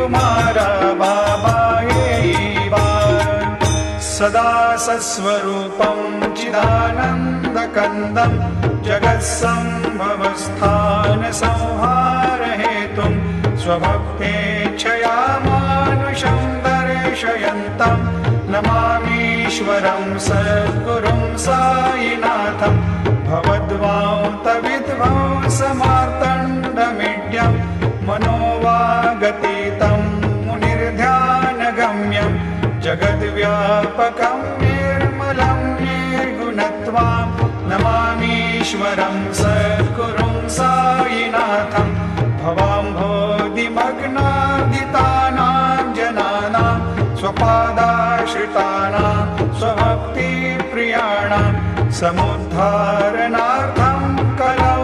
कुमारा बाबा येवा सदा सस्वरूपं चिदानन्दकन्दं जगत्सम्भवस्थानसंहारहेतुं स्वभक्तेच्छया मानुषं दर्शयन्तं नमामीश्वरं सद्गुरुं साईनाथं भवद्वान्तविध्वंसमार्तण्डमीड्यं मनोवागतीतं मुनिर्ध्यानगम्यं जगद्व्यापकं निर्मलं निर्गुणत्वां नमामीश्वरं सद्गुरुं साईनाथं भवाम्भोधिमग्नादितानां जनानां स्वपादाश्रितानां स्वभक्तिप्रियाणां समुद्धारणार्थं कलौ